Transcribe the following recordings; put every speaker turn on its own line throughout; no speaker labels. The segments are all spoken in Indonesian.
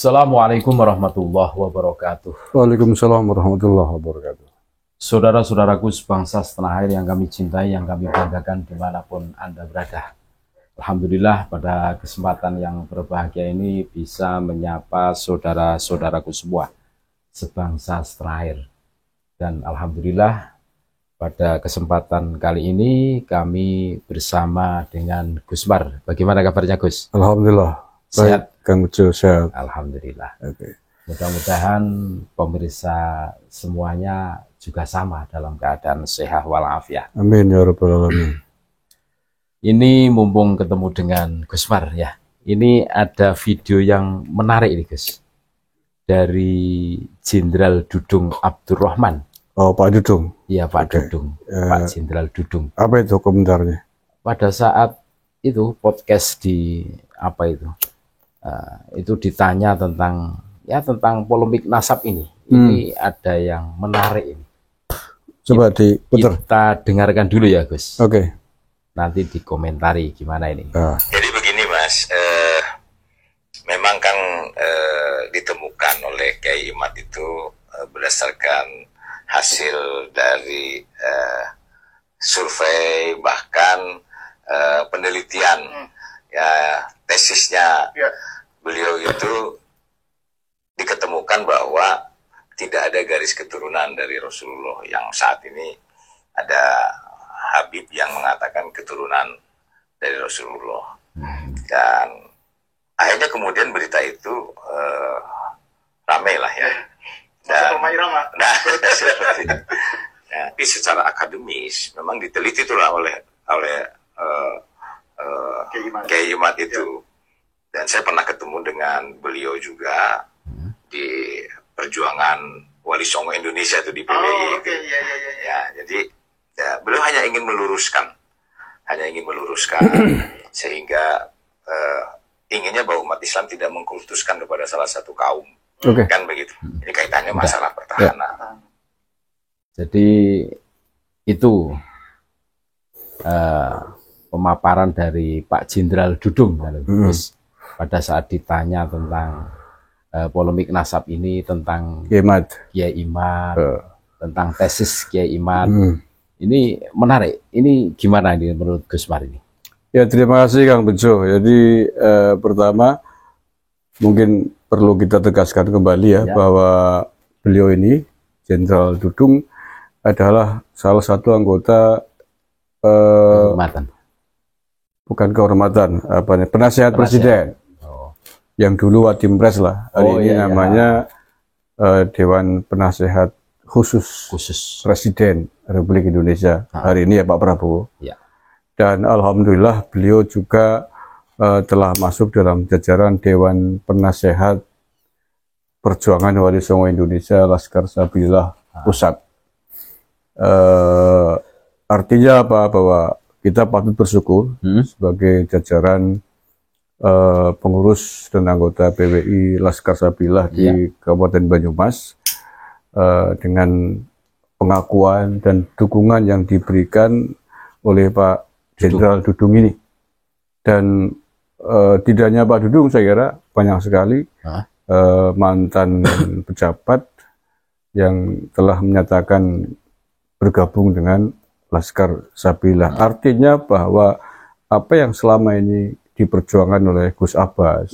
Assalamualaikum warahmatullahi wabarakatuh.
Waalaikumsalam warahmatullahi wabarakatuh.
Saudara-saudaraku sebangsa setanah air yang kami cintai, yang kami banggakan dimanapun Anda berada. Alhamdulillah pada kesempatan yang berbahagia ini bisa menyapa saudara-saudaraku semua sebangsa setanah air. Dan Alhamdulillah pada kesempatan kali ini kami bersama dengan Gus Mar. Bagaimana kabarnya Gus?
Alhamdulillah.
Sehat?
Kang Ujo sehat.
Alhamdulillah.
Oke.
Mudah-mudahan pemirsa semuanya juga sama dalam keadaan sehat walafiat.
Amin ya rabbal alamin.
Ini mumpung ketemu dengan Gus Mar ya. Ini ada video yang menarik ini Gus. Dari Jenderal Dudung Abdurrahman.
Oh, Pak Dudung.
Iya, Pak
Oke.
Dudung. Pak Jenderal Dudung.
Apa itu komentarnya?
Pada saat itu podcast di apa itu ditanya tentang polemik nasab ini. Ini ada yang menarik ini.
Coba diputar.
Kita dengarkan dulu ya Gus.
Oke.
Nanti dikomentari gimana ini.
Jadi begini Mas, memang kan ditemukan oleh Kiai Imad itu berdasarkan hasil dari survei bahkan penelitian ya tesisnya beliau itu diketemukan bahwa tidak ada garis keturunan dari Rasulullah, yang saat ini ada Habib yang mengatakan keturunan dari Rasulullah. Dan akhirnya kemudian berita itu ramai lah ya. Dan, tapi secara akademis memang diteliti itulah oleh Kiai Imad itu. Dan saya pernah ketemu dengan beliau juga di perjuangan Wali Songo Indonesia itu di PBI. Ya, jadi ya, beliau hanya ingin meluruskan sehingga inginnya bahwa umat Islam tidak mengkultuskan kepada salah satu kaum. Kan begitu. Ini kaitannya masalah pertahanan.
Jadi itu pemaparan dari Pak Jenderal Dudung Gus. Pada saat ditanya tentang polemik nasab ini, tentang Kiai Imad, tentang tesis Kiai Imad, ini menarik. Ini gimana ini menurut Gus Mar ini?
Ya, terima kasih Kang Bejo. Jadi pertama mungkin perlu kita tegaskan kembali ya bahwa beliau ini Jenderal Dudung adalah salah satu anggota penasihat presiden. Yang dulu Watimpres lah, hari ini namanya Dewan Penasehat Khusus Presiden Republik Indonesia. Hari ini ya Pak Prabowo. Dan alhamdulillah beliau juga telah masuk dalam jajaran Dewan Penasehat Perjuangan Wali Songo Indonesia Laskar Sabilillah Pusat. Artinya apa? Bahwa kita patut bersyukur sebagai jajaran pengurus dan anggota PWI Laskar Sabilillah di Kabupaten Banyumas dengan pengakuan dan dukungan yang diberikan oleh Pak Jenderal Dudung ini. Dan tidak hanya Pak Dudung, saya kira banyak sekali mantan pejabat yang telah menyatakan bergabung dengan Laskar Sabilillah. Artinya bahwa apa yang selama ini diperjuangkan oleh Gus Abbas,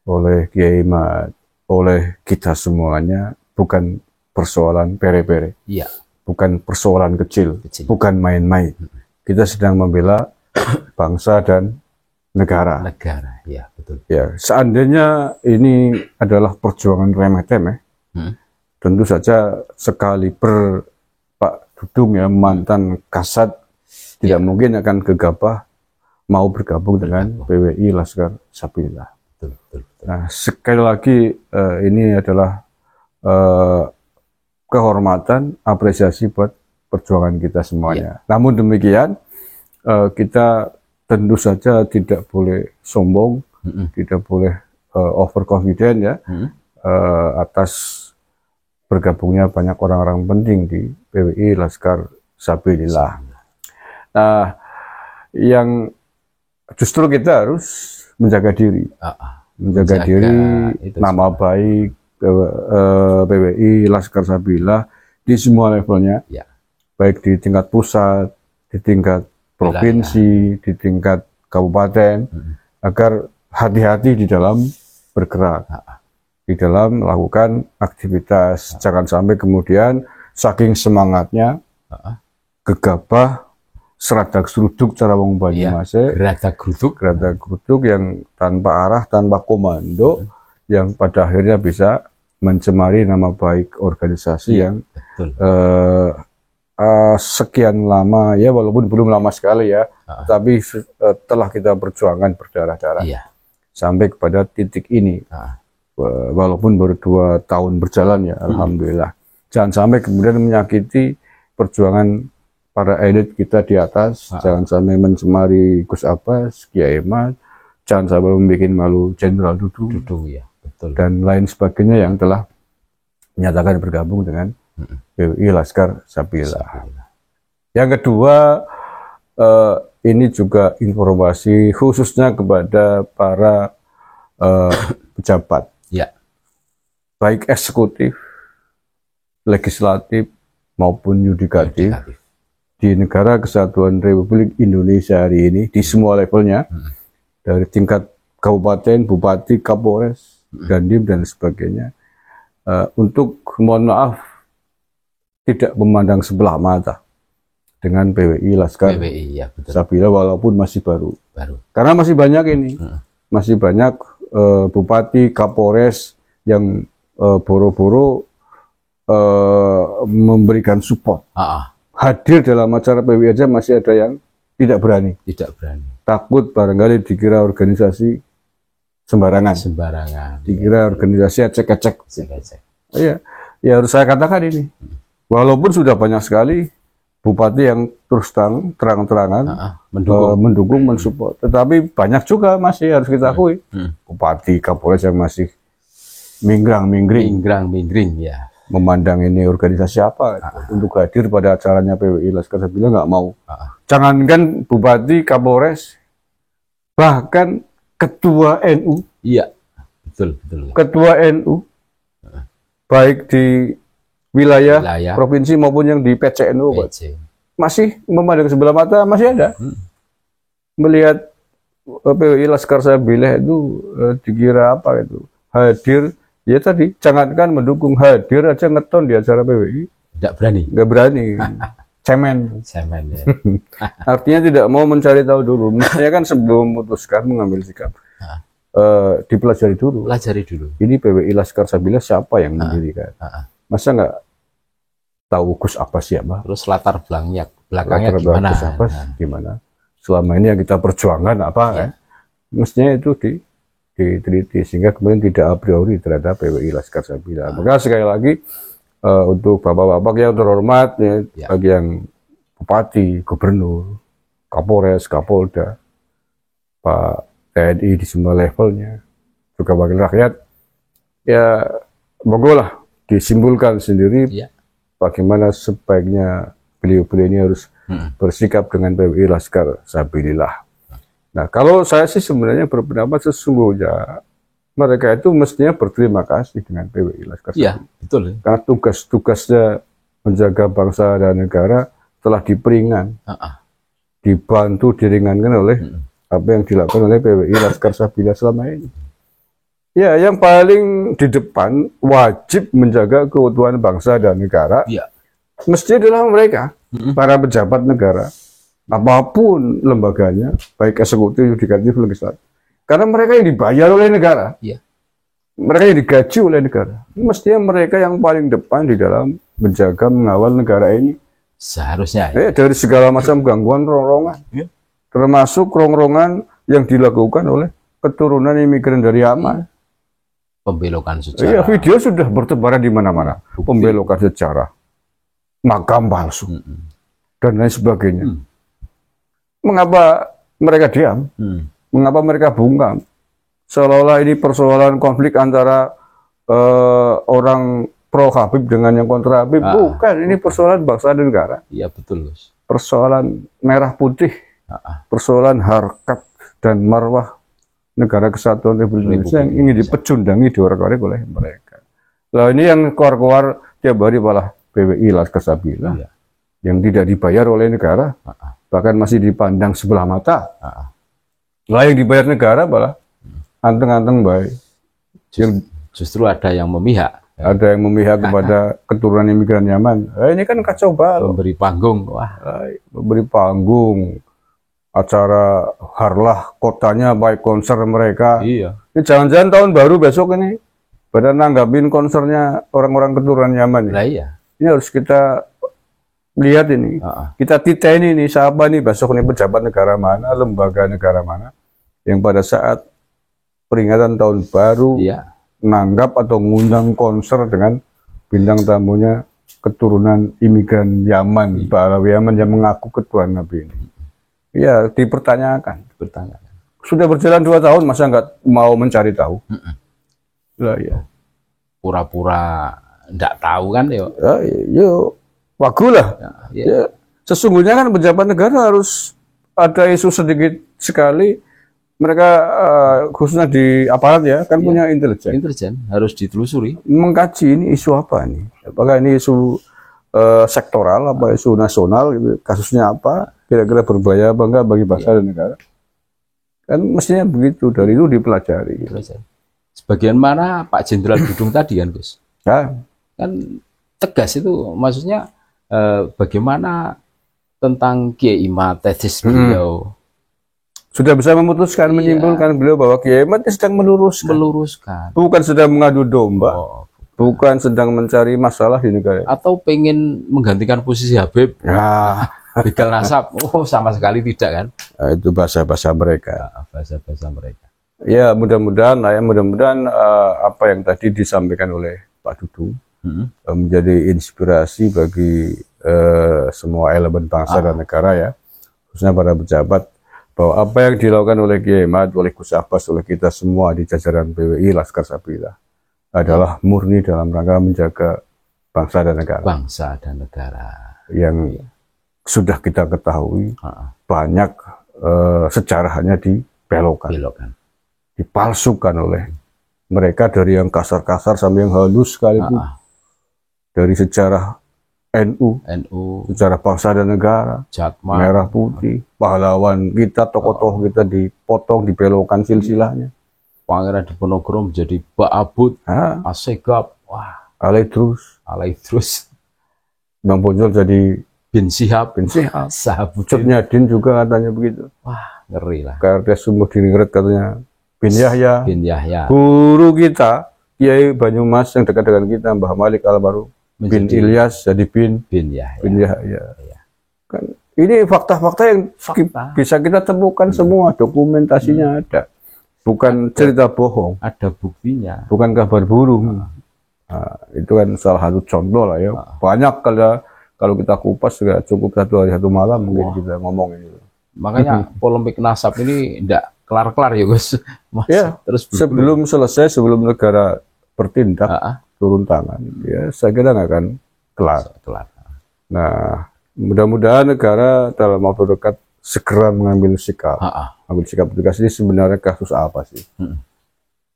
oleh Kiai Imad, oleh kita semuanya bukan persoalan pere-pere, bukan persoalan kecil, bukan main-main. Kita sedang membela bangsa dan negara.
Ya betul.
Ya, seandainya ini adalah perjuangan remeh-temeh, tentu saja sekali Pak Dudung ya mantan Kasat tidak mungkin akan gegabah mau bergabung dengan PWI Laskar Sabilillah. Nah, sekali lagi ini adalah kehormatan, apresiasi buat perjuangan kita semuanya. Namun demikian, kita tentu saja tidak boleh sombong, tidak boleh overconfident ya, atas bergabungnya banyak orang-orang penting di PWI Laskar Sabilillah. Nah, yang justru kita harus menjaga diri. menjaga diri,
itu
nama
semua.
baik PWI Laskar Sabilah di semua levelnya,
Ya.
baik di tingkat pusat, di tingkat provinsi, di tingkat kabupaten, agar hati-hati di dalam bergerak, di dalam melakukan aktivitas. Jangan sampai kemudian saking semangatnya gegabah seradak seruduk cara wong Banyumas,
Geradak
geruduk yang tanpa arah, tanpa komando, yang pada akhirnya bisa mencemari nama baik organisasi yang sekian lama, ya walaupun belum lama sekali ya, tapi telah kita perjuangkan berdarah-darah sampai kepada titik ini, walaupun baru 2 tahun berjalan ya, alhamdulillah. Jangan sampai kemudian menyakiti perjuangan para elit kita di atas, jangan sampai mencemari Gus Abbas, Kiai Eman, jangan sampai membuat malu Jenderal Dudu,
ya, betul.
dan lain sebagainya yang telah menyatakan bergabung dengan PWI Laskar Sabilah. Yang kedua, ini juga informasi khususnya kepada para pejabat, baik eksekutif, legislatif maupun yudikatif di Negara Kesatuan Republik Indonesia hari ini di semua levelnya, dari tingkat kabupaten, bupati, kapolres, dandim dan sebagainya, untuk mohon maaf tidak memandang sebelah mata dengan PWI Laskar Sabilah walaupun masih baru. Karena masih banyak ini, masih banyak bupati, kapolres yang boro-boro memberikan support. Hadir dalam acara PWI aja masih ada yang tidak berani. Takut barangkali dikira organisasi sembarangan. Dikira organisasi ecek-ecek. Ya harus saya katakan ini. Walaupun sudah banyak sekali bupati yang terus terang-terangan mendukung, mensupport, tetapi banyak juga masih harus kita akui bupati, kapolres yang masih minggrang-minggring
ya.
Memandang ini organisasi apa untuk hadir pada acaranya PWI Laskar Sabilah nggak mau. Jangankan bupati, kapolres, bahkan ketua NU, ketua NU, baik di wilayah provinsi maupun yang di PCNU, masih memandang sebelah mata, masih ada. Melihat PWI Laskar Sabilah itu dikira apa itu, hadir, ya tadi, jangankan mendukung, hadir aja ngeton di acara PWI. Nggak berani. Cemen ya. Artinya tidak mau mencari tahu dulu. Misalnya kan sebelum memutuskan mengambil sikap, dipelajari dulu. Ini PWI Laskar Sabilah siapa yang mendirikan? Masa nggak tahu Gus Abbas siapa?
Terus latar belakangnya gimana?
Gus Abbas gimana? Selama ini yang kita perjuangkan apa? Mestinya itu diteliti sehingga kemudian tidak a priori terhadap PWI Laskar Sabilah. Maka sekali lagi untuk bapak-bapak yang terhormat, bagi yang bupati, gubernur, kapolres, kapolda, Pak TNI di semua levelnya, juga wakil rakyat, ya monggolah disimpulkan sendiri bagaimana sebaiknya beliau-beliau ini harus bersikap dengan PWI Laskar Sabilah. Nah, kalau saya sih sebenarnya berpendapat sesungguhnya mereka itu mestinya berterima kasih dengan PWI Laskar Sabilah. Karena tugas-tugasnya menjaga bangsa dan negara telah diperingan, dibantu, diringankan oleh apa yang dilakukan oleh PWI Laskar Sabilah selama ini. Ya, yang paling di depan wajib menjaga keutuhan bangsa dan negara, mesti adalah mereka, para pejabat negara, apapun lembaganya, baik eksekutif, yudikatif, legislatif. Karena mereka yang dibayar oleh negara, mereka yang digaji oleh negara, mestinya mereka yang paling depan di dalam menjaga, mengawal negara ini.
Seharusnya.
Dari segala macam gangguan rongrongan, termasuk rongrongan yang dilakukan oleh keturunan imigran dari Yaman.
Pembelokan sejarah.
Video sudah bertebaran di mana-mana. Pembelokan sejarah, makam palsu, dan lain sebagainya. Mengapa mereka diam? Mengapa mereka bungkam? Seolah-olah ini persoalan konflik antara orang pro Habib dengan yang kontra Habib. Bukan, ini persoalan bangsa dan negara.
Iya, betul, Gus.
Persoalan merah putih, persoalan harkat dan marwah negara kesatuan Republik Indonesia yang ingin dipecundangi diorek-orek oleh mereka. Lah ini yang keluar-keluar tiap hari malah PWI Laskar Sabila yang tidak dibayar oleh negara, bahkan masih dipandang sebelah mata. Lah yang dibayar negara malah anteng-anteng baik.
Justru ada yang memihak.
Ada yang memihak kepada keturunan imigran Yaman. Ini kan kacau balau.
Memberi panggung. Wah.
Memberi panggung. Acara harlah kotanya, baik konser mereka.
Iya.
Ini jangan-jangan tahun baru besok ini pada nanggapin konsernya orang-orang keturunan Yaman.
Lah iya.
Ini harus kita lihat ini. Kita titeni ini siapa nih besok ini pejabat negara mana, lembaga negara mana yang pada saat peringatan tahun baru nanggap atau ngundang konser dengan bintang tamunya keturunan imigran Yaman, Balawi Yaman yang mengaku ketuhanan Nabi ini. Ya, dipertanyakan. Sudah berjalan 2 tahun, masa nggak mau mencari tahu? Lah ya.
Pura-pura nggak tahu kan, yo.
Yo, wagulah. Ya. Sesungguhnya kan pejabat negara harus ada isu sedikit sekali. Mereka khususnya di aparat ya, kan punya intelijen.
Intelijen harus ditelusuri.
Mengkaji ini isu apa nih? Apakah ini isu sektoral, apa isu nasional, gitu. Kasusnya apa? Kira-kira berbahaya apa enggak bagi bangsa dan negara? Kan mestinya begitu, dari itu dipelajari.
Sebagian mana Pak Jenderal Dudung tadi kan, Gus?
Ya.
Kan tegas itu, maksudnya bagaimana tentang Kiai Imad, tesis beliau.
Sudah bisa memutuskan, menyimpulkan beliau bahwa Kiai Imad sedang meluruskan. Bukan sedang mengadu domba. Bukan sedang mencari masalah di negara.
Atau pengen menggantikan posisi Habib. Bikal Nasab. Sama sekali tidak kan.
Itu bahasa-bahasa mereka.
Bahasa-bahasa mereka.
Ya, mudah-mudahan apa yang tadi disampaikan oleh Pak Dudung menjadi inspirasi bagi semua elemen bangsa dan negara ya. Khususnya para pejabat, bahwa apa yang dilakukan oleh Kiai Imad, oleh Gus Abbas, oleh kita semua di jajaran PWI Laskar Sabila adalah murni dalam rangka menjaga bangsa dan negara.
Bangsa dan negara.
Yang sudah kita ketahui banyak sejarahnya dibelokkan. Dipalsukan oleh mereka, dari yang kasar-kasar sampai yang halus sekalipun. Dari sejarah NU, sejarah bangsa dan negara,
Jatma,
merah putih, pahlawan kita, tokoh-tokoh kita dipotong, dibelokkan silsilahnya.
Pangeran Diponegoro menjadi Mbak Abud, Assegaf, Alaidrus, Bang Bonjol jadi Bin Syihab, Sahabuddin juga katanya begitu. Wah, ngeri lah.
Karena sumber diningret katanya Bin Yahya. Guru kita Kiai Banyumas yang dekat dengan kita, Mbah Malik Al-Baru bin Ilyas jadi bin Yahya. Kan ini fakta-fakta yang bisa kita temukan semua, dokumentasinya ada. Bukan cerita bohong.
Ada buktinya.
Bukan kabar burung. Nah, itu kan salah satu contoh lah ya. Banyak kalau kita kupas juga cukup 1 hari 1 malam mungkin kita ngomong ini.
Makanya polemik nasab ini tidak kelar-kelar ya Gus.
Ya, terus sebelum selesai, sebelum negara bertindak, turun tangan, ya saya kira nggak akan kelar. Nah, mudah-mudahan negara dalam waktu dekat segera mengambil sikap. Ambil sikap tegas. Ini sebenarnya kasus apa sih?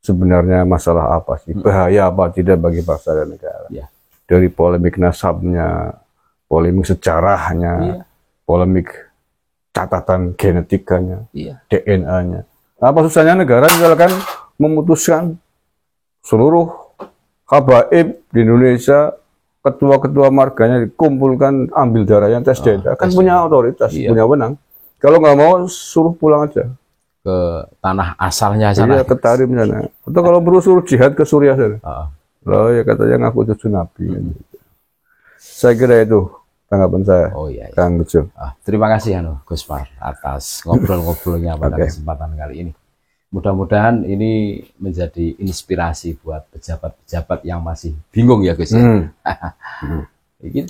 Sebenarnya masalah apa sih? Bahaya apa tidak bagi bangsa dan negara? Dari polemik nasabnya, polemik sejarahnya, polemik catatan genetikanya, DNA-nya. Apa susahnya negara misalkan memutuskan seluruh habaib di Indonesia, ketua-ketua marganya dikumpulkan, ambil darahnya, tes DNA, kan punya otoritas, punya wenang. Kalau nggak mau suruh pulang aja
ke tanah asalnya sana.
Ke Tarim sana. Atau kalau perlu suruh jihad ke Suriah sana. Loh ya katanya ngaku cucu Nabi. Saya kira itu tanggapan saya. Kang Bejo.
Terima kasih Gus Par atas ngobrol-ngobrolnya pada kesempatan kali ini. Mudah-mudahan ini menjadi inspirasi buat pejabat-pejabat yang masih bingung ya Gus. Ini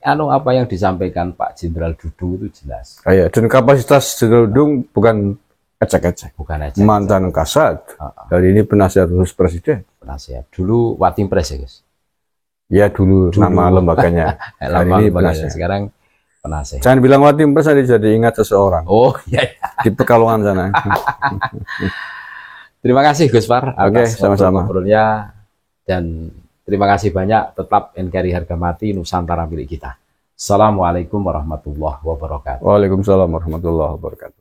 apa yang disampaikan Pak Jenderal Dudung itu jelas.
Dan kapasitas Jenderal Dudung bukan ecek-ecek. Mantan Kasat. Dari ini penasihat khusus Presiden.
Penasihat. Dulu Watimpres ya Gus.
Ya dulu nama lembaganya.
Hari ini penasihat. Sekarang penasihat.
Jangan bilang Watimpres, jadi ingat seseorang.
Oh iya.
Di Pekalongan sana.
Terima kasih Gus Par atas
sama-sama.
ngobrolnya, dan terima kasih banyak. Tetap NKRI harga mati, Nusantara milik kita. Assalamualaikum warahmatullahi wabarakatuh.
Waalaikumsalam warahmatullahi wabarakatuh.